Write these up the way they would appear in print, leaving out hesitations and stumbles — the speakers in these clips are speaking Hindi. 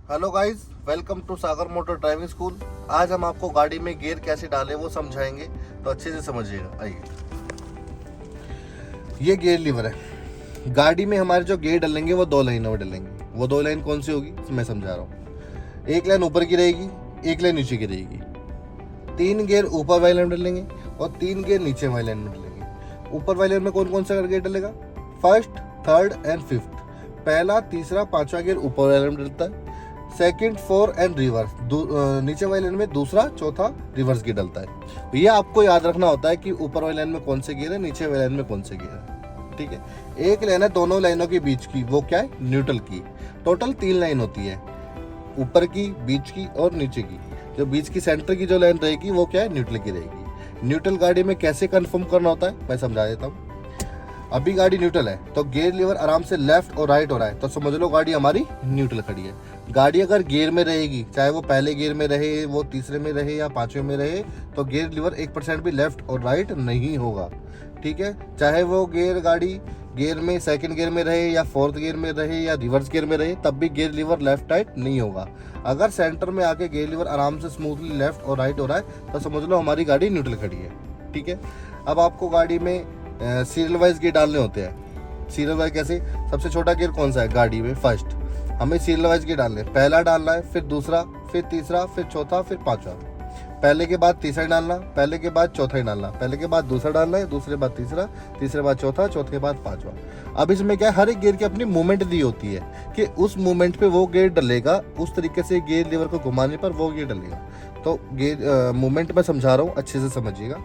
Hello guys, welcome to Sagar motor driving school. आज हम आपको गाड़ी में गियर कैसे डालें वो समझाएंगे, तो अच्छे से समझिएगा। आइए, ये गियर लीवर है। गाड़ी में हमारे जो गियर डलेंगे वो दो लाइनों में डलेंगे। वो दो लाइन कौन सी होगी मैं समझा रहा हूँ। एक लाइन ऊपर की रहेगी, एक लाइन नीचे की रहेगी। 3 गियर ऊपर वाली लाइन में डलेंगे और 3 गियर नीचे वाली लाइन में डलेंगे। ऊपर वाली लाइन में कौन कौन सा गियर डलेगा? First, third and fifth. पहला, तीसरा, पांचवा गियर ऊपर वाले में डलता है। सेकंड, 4 एंड रिवर्स नीचे वाली लाइन में दूसरा, चौथा रिवर्स गियर डलता है। तो ये आपको याद रखना होता है कि ऊपर वाली लाइन में कौन से गियर है, नीचे वाली लाइन में कौन से गियर है। ठीक है। एक लाइन है दोनों लाइनों के बीच की, वो क्या है? न्यूट्रल की। टोटल 3 लाइन होती है, ऊपर की, बीच की और नीचे की। जो बीच की सेंटर की जो लाइन रहेगी वो क्या है? न्यूट्रल की रहेगी। न्यूट्रल गाड़ी में कैसे कंफर्म करना होता है मैं समझा देता हूँ। अभी गाड़ी न्यूट्रल है तो गियर लीवर आराम से लेफ्ट और राइट हो रहा है, तो समझ लो गाड़ी हमारी न्यूट्रल खड़ी है। गाड़ी अगर गियर में रहेगी, चाहे वो पहले गियर में रहे, वो तीसरे में रहे या पांचवें में रहे, तो गियर लीवर 1% भी लेफ्ट और राइट नहीं होगा। ठीक है। चाहे वो गाड़ी गियर में सेकंड गियर में रहे या फोर्थ गियर में रहे या रिवर्स गियर में रहे, तब भी गियर लीवर लेफ्ट राइट नहीं होगा। अगर सेंटर में आके गियर लीवर आराम से स्मूथली लेफ्ट और राइट हो रहा है, तो समझ लो हमारी गाड़ी न्यूट्रल खड़ी है। ठीक है। अब आपको गाड़ी में सीरियल वाइज गियर डालने होते हैं। सीरियल वाइज कैसे? सबसे छोटा गियर कौन सा है गाड़ी में? फर्स्ट। हमें सीरियल वाइज गियर डालने, पहला डालना है, फिर दूसरा, फिर तीसरा, फिर चौथा, फिर पांचवा। पहले के बाद तीसरा डालना, पहले के बाद चौथा ही डालना, पहले के बाद दूसरा डालना है, दूसरे बाद तीसरा, तीसरे बाद चौथा, चौथे के बाद पांचवा। अब इसमें क्या है, हर एक गियर की अपनी मूवमेंट दी होती है कि उस मूवमेंट पे वो गियर डलेगा, उस तरीके से गियर लीवर को घुमाने पर वो गियर डलेगा। तो गियर मूवमेंट मैं समझा रहा हूँ, अच्छे से समझिएगा।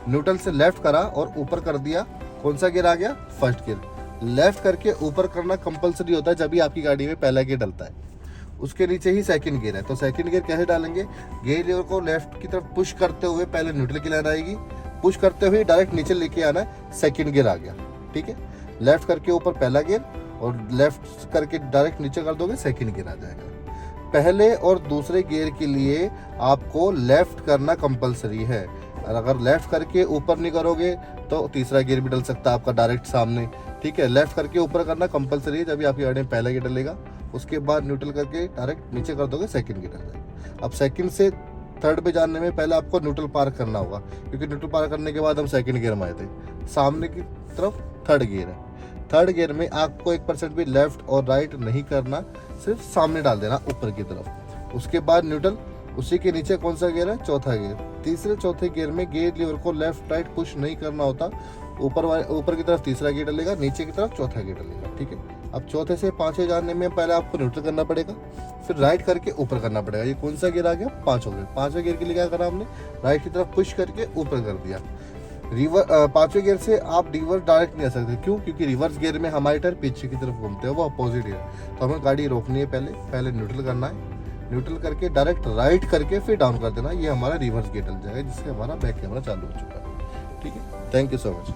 न्यूट्रल से लेफ्ट करा और ऊपर कर दिया, कौन सा गियर आ गया? First gear. लेफ्ट करके ऊपर करना कंपलसरी होता है जब भी आपकी गाड़ी में पहला गियर डलता है। उसके नीचे ही सेकंड गियर है, तो सेकंड गियर कैसे डालेंगे? गियर लीवर को लेफ्ट की तरफ पुश करते हुए पहले न्यूट्रल की लाइन आएगी, पुश करते हुए डायरेक्ट नीचे लेके आना है, सेकंड गियर आ गया। ठीक है। लेफ्ट करके ऊपर पहला गियर और लेफ्ट करके डायरेक्ट नीचे कर दोगे, सेकंड गियर आ जाएगा। पहले और दूसरे गियर के लिए आपको लेफ्ट करना कंपलसरी है। और अगर लेफ्ट करके ऊपर नहीं करोगे तो तीसरा गियर भी डल सकता है आपका डायरेक्ट सामने। ठीक है। लेफ्ट करके ऊपर करना कंपलसरी है जब भी आपकी गाड़ी में पहला गियर डलेगा। उसके बाद न्यूट्रल करके डायरेक्ट नीचे कर दोगे, सेकंड गियर डल जाएगा। अब सेकंड से थर्ड पे जाने में पहले आपको न्यूट्रल पार करना होगा, क्योंकि न्यूट्रल पार करने के बाद हम सेकंड गियर में आए थे। सामने की तरफ थर्ड गियर है। थर्ड गियर में आपको 1% भी लेफ्ट और राइट नहीं करना, सिर्फ सामने डाल देना ऊपर की तरफ। उसके बाद न्यूट्रल, उसी के नीचे कौन सा गियर है? चौथा गियर। तीसरे चौथे गियर में गियर लीवर को लेफ्ट राइट पुश नहीं करना होता। ऊपर की तरफ तीसरा गियर डलेगा, नीचे की तरफ चौथा गियर डलेगा। ठीक है। अब चौथे से पांचवें जाने में पहले आपको न्यूट्रल करना पड़ेगा, फिर राइट करके ऊपर करना पड़ेगा। ये कौन सा गियर आ गया? पांचवा गियर। पांचवें गियर के लिए क्या करा हमने? राइट की तरफ पुश करके ऊपर कर दिया। पांचवें गियर से आप रिवर्स डायरेक्ट नहीं आ सकते। क्यों? क्योंकि रिवर्स गियर में हमारे टायर पीछे की तरफ घूमते हैं, वो अपोजिट गियर। तो हमें गाड़ी रोकनी है, पहले न्यूट्रल करना है, न्यूट्रल करके डायरेक्ट राइट करके फिर डाउन कर देना। ये हमारा रिवर्स गियर डल जाएगा, जिससे हमारा बैक कैमरा चालू हो चुका है। ठीक है। Thank you so much.